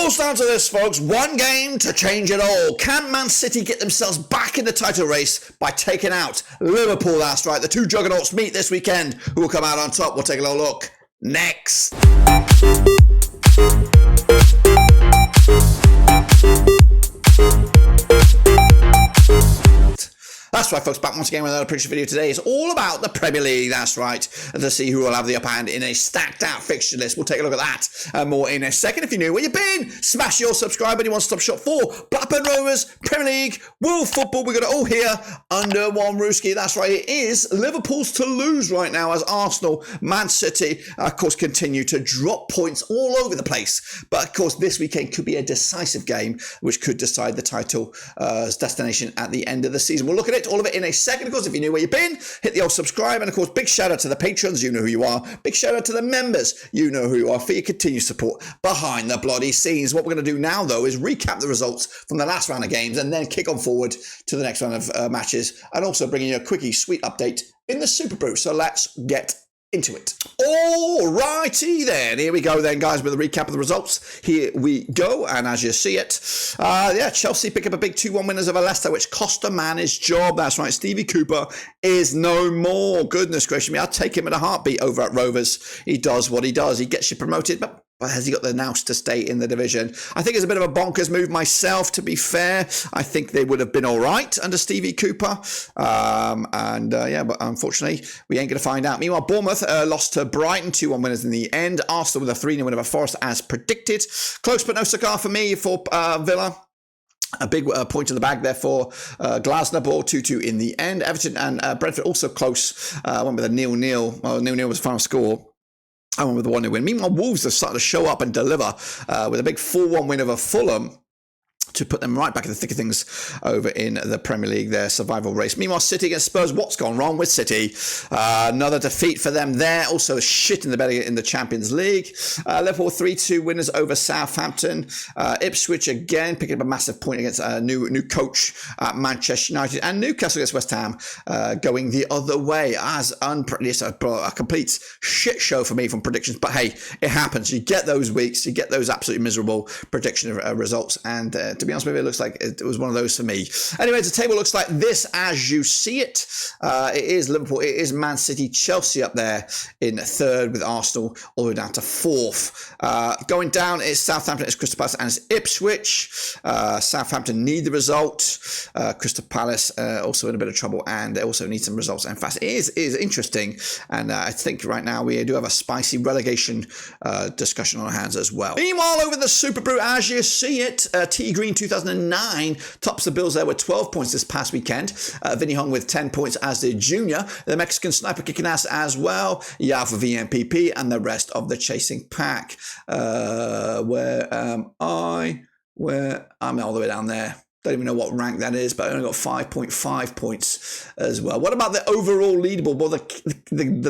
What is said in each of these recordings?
boils down to this, folks. One game to change it all. Can Man City get themselves back in the title race by taking out Liverpool? That's right. The two juggernauts meet this weekend. Who will come out on top? We'll take a little look next. That's right, folks, back once again with another prediction video today. It's all about the Premier League, that's right, to see who will have the upper hand in a stacked out fixture list. We'll take a look at that and more in a second. If you're new, where you been? Smash your subscribe and you want to stop shop for Blackburn Rovers, Premier League, World Football. We've got it all here under one rooski. That's right, it is Liverpool's to lose right now as Arsenal, Man City, of course, continue to drop points all over the place. But, of course, this weekend could be a decisive game which could decide the title's destination at the end of the season. We'll look at it, all of it in a second. Of course, if you knew where you've been, hit the old subscribe. And of course, big shout out to the patrons, you know who you are. Big shout out to the members, you know who you are, for your continued support behind the bloody scenes. What we're going to do now, though, is recap the results from the last round of games and then kick on forward to the next round of matches, and also bringing you a quickie sweet update in the Superbru. So let's get into it. All righty then. Here we go then, guys, with a recap of the results. Here we go. And as you see it, Chelsea pick up a big 2-1 winners over Leicester, which cost a man his job. That's right. Stevie Cooper is no more. Goodness gracious me. I'll take him in a heartbeat over at Rovers. He does what he does. He gets you promoted, but has he got the nous to stay in the division? I think it's a bit of a bonkers move myself, to be fair. I think they would have been all right under Stevie Cooper. But unfortunately, we ain't going to find out. Meanwhile, Bournemouth lost to Brighton, 2-1 winners in the end. Arsenal with a 3-0 win over Forest as predicted. Close but no cigar for me for Villa. A big point in the bag there for Glasner ball, 2-2 in the end. Everton and Brentford also close. Went with a 0-0. Well, 0-0 was the final score. I went with the 1-0 win. Meanwhile, Wolves have started to show up and deliver with a big 4-1 win over Fulham to put them right back in the thick of things over in the Premier League, their survival race. Meanwhile, City against Spurs. What's gone wrong with City? Another defeat for them there. Also shit in the bed in the Champions League. Liverpool 3-2 winners over Southampton. Ipswich again picking up a massive point against a new coach at Manchester United. And Newcastle against West Ham going the other way as it's a complete shit show for me from predictions. But hey, it happens. You get those weeks. You get those absolutely miserable prediction results. And to be honest with you, it looks like it was one of those for me. Anyway, the table looks like this as you see it. It is Liverpool, it is Man City, Chelsea up there in third with Arsenal all the way down to fourth. Going down is Southampton, it's Crystal Palace and it's Ipswich. Southampton need the result. Crystal Palace also in a bit of trouble and they also need some results. In fact, it is interesting. And I think right now we do have a spicy relegation discussion on our hands as well. Meanwhile, over the Superbru, as you see it, T Green 2009 tops the bills there with 12 points this past weekend. Vinny Hong with 10 points as did Junior. The Mexican sniper kicking ass as well. Yao for VMPP and the rest of the chasing pack. Where am I? I'm all the way down there. Don't even know what rank that is, but I only got 5.5 points as well. What about the overall leaderboard? Well, the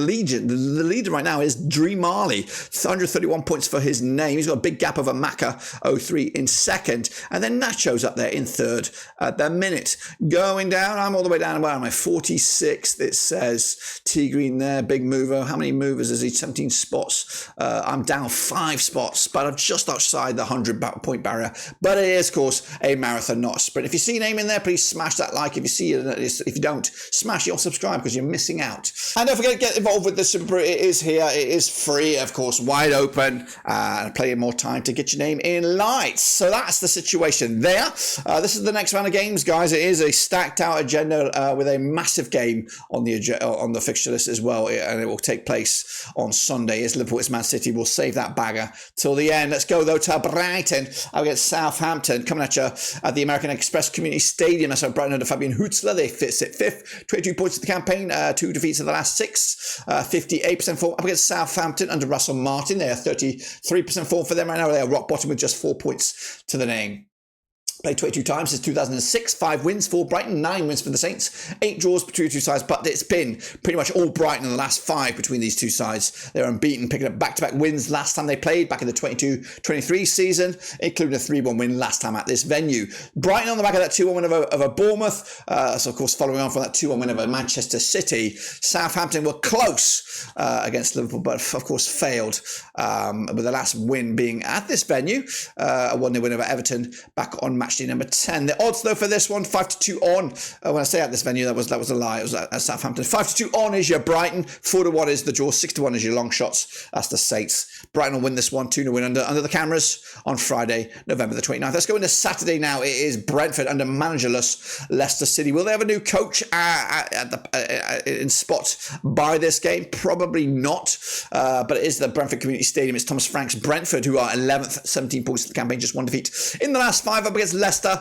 leader right now is Dream Marley, 131 points for his name. He's got a big gap over Maka, 03 in second. And then Nacho's up there in third at the minute. Going down, I'm all the way down, where am I? 46th, it says. T Green there, big mover. How many movers is he? 17 spots. I'm down 5 spots, but I'm just outside the 100-point barrier. But it is, of course, a marathon, not a sprint. If you see your name in there, please smash that like. If you don't, smash your subscribe because you're missing out. And don't forget to get involved with the Superbru. It is here. It is free, of course, wide open, and plenty more time to get your name in lights. So that's the situation there. This is the next round of games, guys. It is a stacked out agenda with a massive game on the fixture list as well, and it will take place on Sunday. It's Liverpool, it's Man City. We'll save that bagger till the end. Let's go though to Brighton against Southampton, coming at you at the American Express Community Stadium. That's Brighton under Fabian Hutzler. They sit fifth, 22 points in the campaign, 2 defeats in the last 6, 58% form up against Southampton under Russell Martin. They are 33% form for them right now. They are rock bottom with just 4 points to the name. Played 22 times since 2006, 5 wins for Brighton, 9 wins for the Saints, 8 draws between the two sides, but it's been pretty much all Brighton in the last 5 between these two sides. They're unbeaten, picking up back-to-back wins last time they played, back in the 22-23 season, including a 3-1 win last time at this venue. Brighton on the back of that 2-1 win over Bournemouth, so of course following on from that 2-1 win over Manchester City. Southampton were close against Liverpool, but of course failed, with the last win being at this venue, a 1-0 win over Everton back on match day number 10. The odds though for this one, 5-2 on. When I say at this venue, that was a lie. It was at Southampton. 5-2 on is your Brighton. 4-1 is the draw. 6-1 is your long shots. That's the Saints. Brighton will win this one. 2-0 win under the cameras on Friday, November the 29th. Let's go into Saturday now. It is Brentford under managerless Leicester City. Will they have a new coach in spot by this game? Probably not. But it is the Brentford Community Stadium. It's Thomas Frank's Brentford, who are 11th, 17 points in the campaign, just 1 defeat in the last 5 up against Leicester,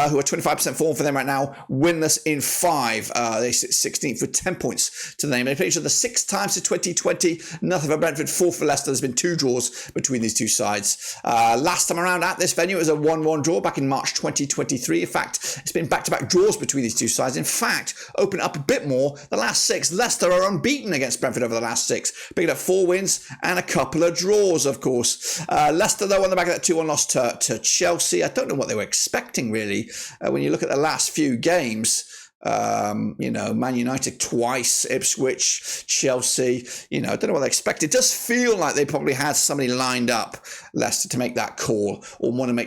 who are 25% form for them right now, winless in 5. They sit 16th with 10 points to the name. They played each other 6 times to 2020. Nothing for Brentford, 4 for Leicester. There's been 2 draws between these two sides. Last time around at this venue, it was a 1-1 draw back in March 2023. In fact, it's been back-to-back draws between these two sides. In fact, open up a bit more. The last 6, Leicester are unbeaten against Brentford over the last 6. Picking up 4 wins and a couple of draws, of course. Leicester, though, on the back of that 2-1 loss to Chelsea. I don't know what they were expecting, really. When you look at the last few games, Man United twice, Ipswich, Chelsea, I don't know what they expected. It does feel like they probably had somebody lined up, Leicester, to make that call, or want to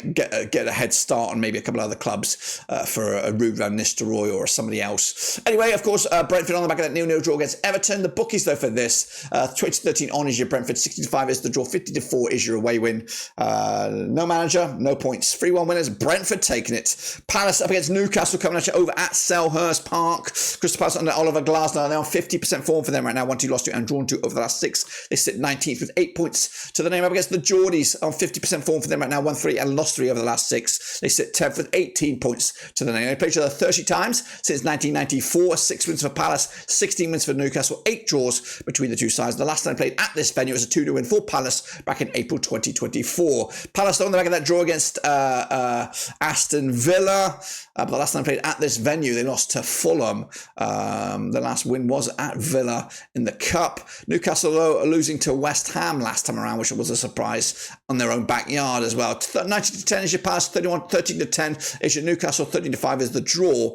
get a head start on maybe a couple of other clubs for a Ruud van Nistelrooy or somebody else. Anyway, of course, Brentford on the back of that 0-0 draw against Everton. The bookies, though, for this, 20-13 on is your Brentford, 65 is the draw, 50-4 is your away win. No manager, no points. 3-1 winners, Brentford taking it. Palace up against Newcastle, coming at you over at Selhurst Park. Crystal Palace under Oliver Glasner. They're on 50% form for them right now. 1-2 lost to and drawn to over the last 6. They sit 19th with 8 points to the name. Up against the Geordies on 50% form for them right now. 1-3 and lost 3 over the last 6. They sit 10th with 18 points to the name. They played each other 30 times since 1994. 6 wins for Palace, 16 wins for Newcastle, 8 draws between the two sides. The last time they played at this venue was a 2-2 win for Palace back in April 2024. Palace on the back of that draw against Aston Villa. But the last time they played at this venue, they lost to Fulham. The last win was at Villa in the Cup. Newcastle, though, are losing to West Ham last time around, which was a surprise on their own backyard as well. 19-10 is your Palace, 13-10 is your Newcastle, 13-5 is the draw.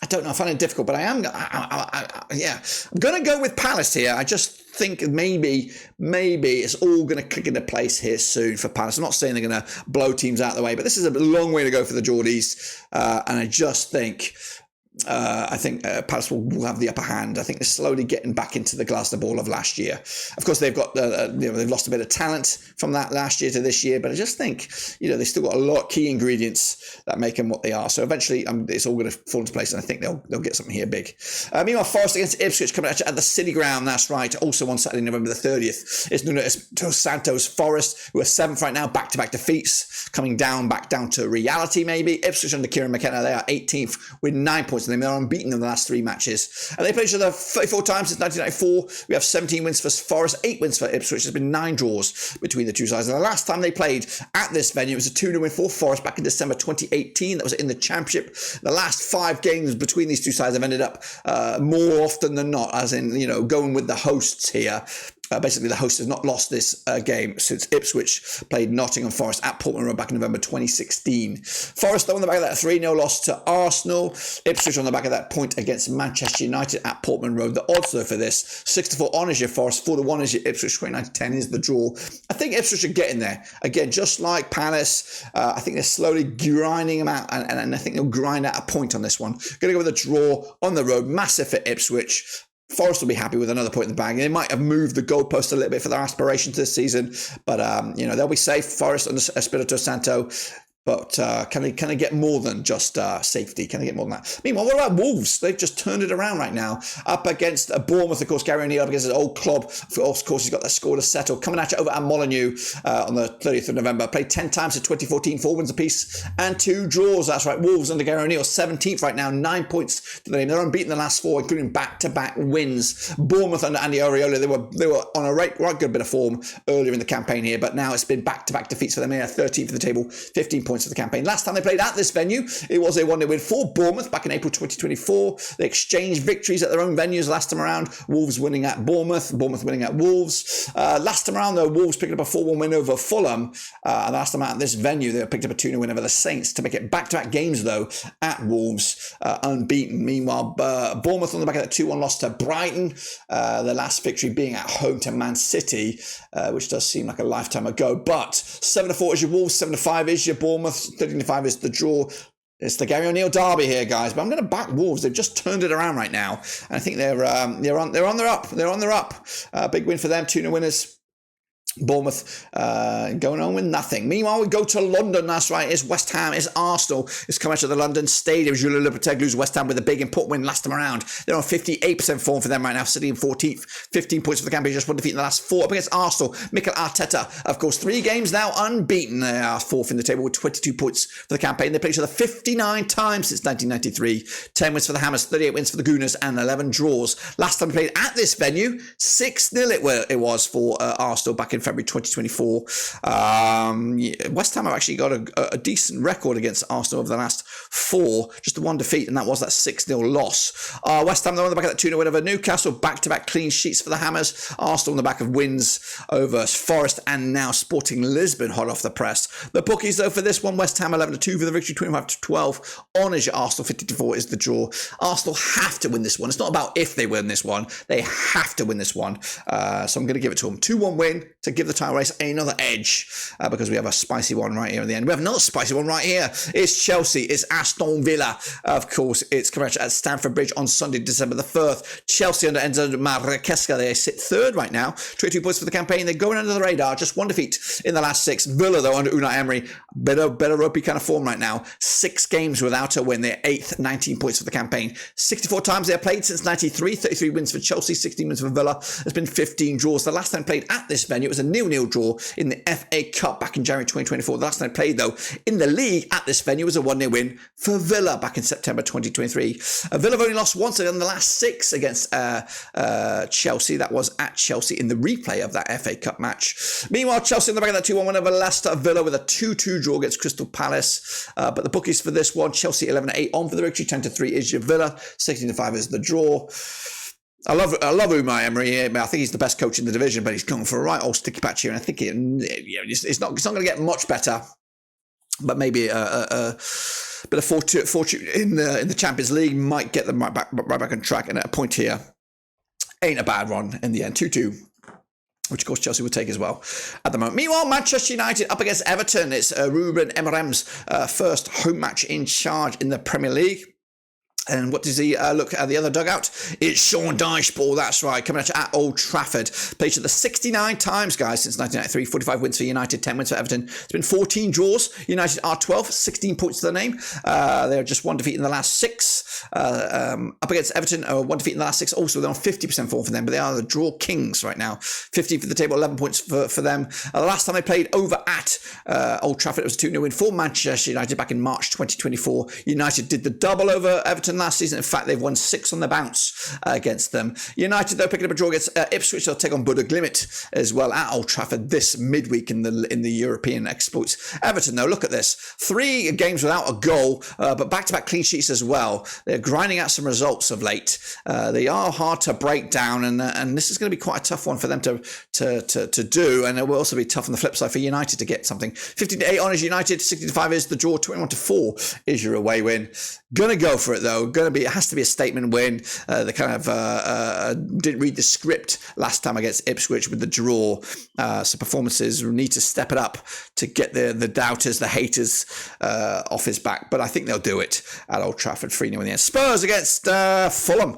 I don't know, I find it difficult, but I'm going to go with Palace here. I just think maybe it's all going to click into place here soon for Palace. I'm not saying they're going to blow teams out of the way, but this is a long way to go for the Geordies, and I just think Palace will have the upper hand. I think they're slowly getting back into the Glasner ball of last year. Of course, they've got they've lost a bit of talent from that last year to this year, but I just think they've still got a lot of key ingredients that make them what they are. So eventually, it's all going to fall into place, and I think they'll get something here big. Meanwhile, Forest against Ipswich coming at the City Ground. That's right. Also on Saturday, November the 30th, it's Nuno Santos Forest, who are 7th right now, back-to-back defeats, coming back down to reality maybe. Ipswich under Kieran McKenna, they are 18th with 9 points. They're unbeaten in the last 3 matches. And they played each other 34 times since 1994. We have 17 wins for Forest, 8 wins for Ipswich. There's been 9 draws between the two sides. And the last time they played at this venue, it was a 2-0 win for Forest back in December 2018. That was in the Championship. The last 5 games between these two sides have ended up more often than not, as in, going with the hosts here. Basically, the host has not lost this game since Ipswich played Nottingham Forest at Portman Road back in November 2016. Forest, though, on the back of that 3-0 loss to Arsenal. Ipswich on the back of that point against Manchester United at Portman Road. The odds, though, for this, 6-4 on is your Forest, 4-1 is your Ipswich, 29-10 is the draw. I think Ipswich are getting there. Again, just like Palace, I think they're slowly grinding them out, and I think they'll grind out a point on this one. Going to go with a draw on the road, massive for Ipswich. Forest will be happy with another point in the bag. They might have moved the goalpost a little bit for their aspirations this season, but they'll be safe. Forest under Espirito Santo. But can they get more than just safety? Can they get more than that? Meanwhile, what about Wolves? They've just turned it around right now. Up against Bournemouth, of course, Gary O'Neill up against his old club. Of course, he's got that score to settle. Coming at you over at Molineux on the 30th of November. Played 10 times in 2014, 4 wins apiece and 2 draws. That's right. Wolves under Gary O'Neill, 17th right now, 9 points to the name. They're unbeaten the last 4, including back-to-back wins. Bournemouth under Andy Areola, they were on a right good bit of form earlier in the campaign here, but now it's been back-to-back defeats for them. They are 13th for the table, 15 points points for the campaign. Last time they played at this venue, it was a 1-0 win for Bournemouth back in April 2024. They exchanged victories at their own venues last time around. Wolves winning at Bournemouth, Bournemouth winning at Wolves. Last time around, though, Wolves picking up a 4-1 win over Fulham. And last time out at this venue, they picked up a 2-0 win over the Saints to make it back-to-back games, though, at Wolves, unbeaten. Meanwhile, Bournemouth on the back of that 2-1 loss to Brighton. The last victory being at home to Man City, which does seem like a lifetime ago. But 7-4 is your Wolves, 7-5 is your Bournemouth, 13-5 is the draw. It's the Gary O'Neill derby here, guys. But I'm going to back Wolves. They've just turned it around right now, and I think they're on their up. They're on their up. Big win for them. 2-0 winners. Bournemouth going on with nothing. Meanwhile, we go to London. That's right. It's West Ham. It's Arsenal. It's coming out of the London Stadium. Julio Lopetegui's West Ham with a big important win last time around. They're on 58% form for them right now, sitting in 14th. 15 points for the campaign. Just one defeat in the last 4 up against Arsenal. Mikel Arteta, of course, 3 games now unbeaten. They are 4th in the table with 22 points for the campaign. They played each other 59 times since 1993. 10 wins for the Hammers, 38 wins for the Gooners, and 11 draws. Last time they played at this venue, 6-0 it was for Arsenal back in February 2024. West Ham have actually got a decent record against Arsenal over the last 4, just the 1 defeat, and that was that 6-0 loss. West Ham, they're on the back of that 2-0 win over Newcastle, back-to-back clean sheets for the Hammers. Arsenal on the back of wins over Forest and now Sporting Lisbon, hot off the press. The bookies, though, for this one, West Ham 11-2 for the victory, 25-12 on is your Arsenal, 50-4 is the draw. Arsenal have to win this one. It's not about if they win this one, they have to win this one. So I'm going to give it to them. 2-1 win to give the title race another edge, because we have a spicy one right here at the end. We have another spicy one right here. It's Chelsea, it's Aston Villa. Of course, it's coming at Stamford Bridge on Sunday, December the 3rd. Chelsea under Enzo Maresca, they sit 3rd right now. 22 points for the campaign. They're going under the radar. Just 1 defeat in the last 6. Villa, though, under Unai Emery, better ropey kind of form right now. 6 games without a win. They're 8th, 19 points for the campaign. 64 times they have played since 93. 33 wins for Chelsea, 16 wins for Villa. There's been 15 draws. The last time played at this venue, it was a 0-0 draw in the FA Cup back in January 2024. The last time I played, though, in the league at this venue was a 1-0 win for Villa back in September 2023. Villa have only lost once in the last 6 against Chelsea. That was at Chelsea in the replay of that FA Cup match. Meanwhile, Chelsea in the back of that 2-1 win over Leicester. Villa with a 2-2 draw against Crystal Palace. But the bookies for this one, Chelsea 11-8 on for the victory, 10-3 is your Villa, 16-5 is the draw. I love Unai Emery. I think he's the best coach in the division, but he's going for a right old sticky patch here, and I think it's not going to get much better. But maybe a bit of fortune in the Champions League might get them right back on track. And at a point here, ain't a bad run in the end. 2-2. Which, of course, Chelsea would take as well at the moment. Meanwhile, Manchester United up against Everton. It's Ruben Amorim's first home match in charge in the Premier League. And what does he look at the other dugout? It's Sean Dyche ball, that's right, coming at Old Trafford. Played to the 69 times, guys, since 1993. 45 wins for United, 10 wins for Everton. It's been 14 draws. United are 12th, 16 points to their name. They're just 1 defeat in the last 6. Up against Everton, 1 defeat in the last 6. Also, they're on 50% form for them, but they are the draw kings right now. 15th for the table, 11 points for them. The last time they played over at Old Trafford, it was a 2-0 win for Manchester United back in March 2024. United did the double over Everton last season. In fact, they've won 6 on the bounce against them. United, though, picking up a draw against Ipswich. They'll take on Bodo Glimt as well at Old Trafford this midweek in the European exploits. Everton, though, look at this. 3 games without a goal, but back-to-back clean sheets as well. They're grinding out some results of late. They are hard to break down, and this is going to be quite a tough one for them to do, and it will also be tough on the flip side for United to get something. 15-8 on is United, 16-5 is the draw, 21-4 is your away win. Gonna go for it, though. It has to be a statement win. They kind of didn't read the script last time against Ipswich with the draw. So performances need to step it up to get the doubters, the haters off his back. But I think they'll do it at Old Trafford, 3-0 in the end. Spurs against Fulham.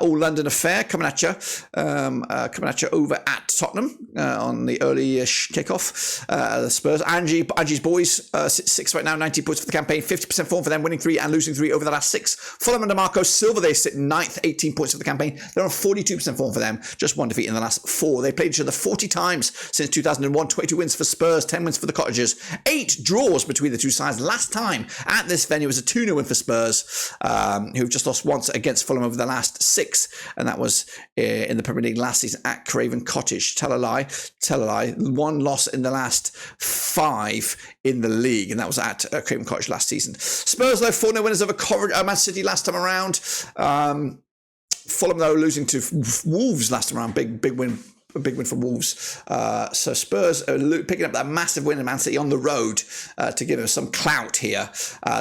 All London affair coming at you over at Tottenham on the early-ish kickoff. The Spurs. Angie's boys, 6 right now, 19 points for the campaign, 50% form for them, winning 3 and losing 3 over the last 6. Fulham under Marco Silva, they sit 9th, 18 points for the campaign. They're on 42% form for them, just one defeat in the last 4. They played each other 40 times since 2001, 22 wins for Spurs, 10 wins for the Cottagers, 8 draws between the two sides. Last time at this venue was a 2-0 win for Spurs, who've just lost once against Fulham over the last 6, and that was in the Premier League last season at Craven Cottage. Tell a lie. 1 loss in the last 5 in the league, and that was at Craven Cottage last season. Spurs, though, 4-0 winners over Man City last time around. Fulham, though, losing to Wolves last time around. Big win. A big win for Wolves. So Spurs are picking up that massive win in Man City on the road to give them some clout here.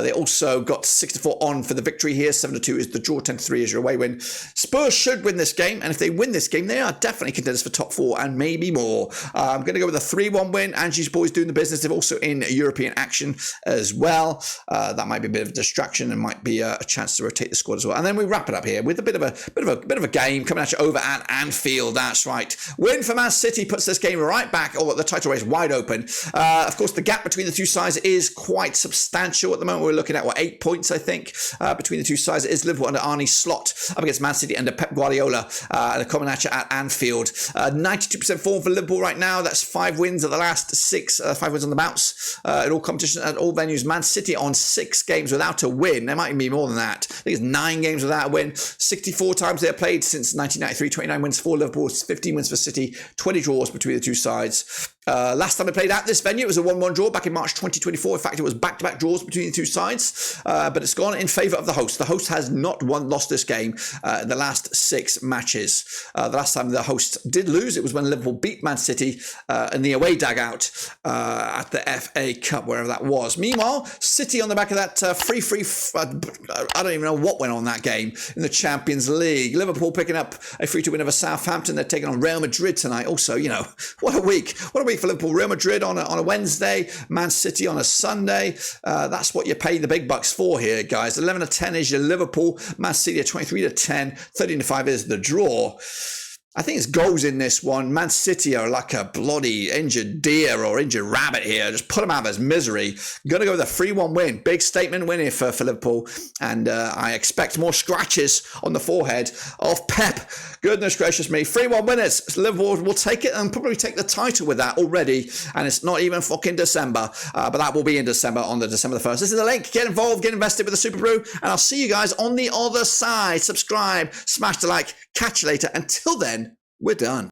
They also got 6-4 on for the victory here. 7-2 is the draw. 10-3 is your away win. Spurs should win this game, and if they win this game, they are definitely contenders for top 4 and maybe more. I'm going to go with a 3-1 win. Angie's boys doing the business. They're also in European action as well. That might be a bit of a distraction and might be a chance to rotate the squad as well. And then we wrap it up here with a bit of a game coming at you over at Anfield. That's right. Win for Man City puts this game right back, or the title race wide open. Of course, the gap between the two sides is quite substantial at the moment. We're looking at, 8 points, I think, between the two sides. It is Liverpool under Arne Slot up against Man City under Pep Guardiola. They're coming at you at Anfield. 92% form for Liverpool right now. That's 5 wins of the last 6, 5 wins on the bounce in all competitions at all venues. Man City on 6 games without a win. There might be more than that. I think it's 9 games without a win. 64 times they've played since 1993. 29 wins for Liverpool, 15 wins for City, 20 draws between the two sides. Last time I played at this venue, it was a 1-1 draw back in March 2024. In fact, it was back-to-back draws between the two sides, but it's gone in favour of the host. The host has not lost this game in the last 6 matches. The last time the host did lose, it was when Liverpool beat Man City in the away dugout at the FA Cup, wherever that was. Meanwhile, City on the back of that I don't even know what went on that game in the Champions League. Liverpool picking up a 3-2 win over Southampton. They're taking on Real Madrid tonight. Also, what a week. What a week for Liverpool. Real Madrid on a Wednesday, Man City on a Sunday. That's what you pay the big bucks for here, guys. 11-10 is your Liverpool. Man City at 23-10. 13-5 is the draw. I think it's goals in this one. Man City are like a bloody injured deer or injured rabbit here. Just put them out of his misery. Going to go with a 3-1 win. Big statement win here for Liverpool. And I expect more scratches on the forehead of Pep. Goodness gracious me. 3-1 winners. Liverpool will take it and probably take the title with that already. And it's not even fucking December. But that will be in December on the December the 1st. This is the link. Get involved. Get invested with the Superbru. And I'll see you guys on the other side. Subscribe. Smash the like. Catch you later. Until then, we're done.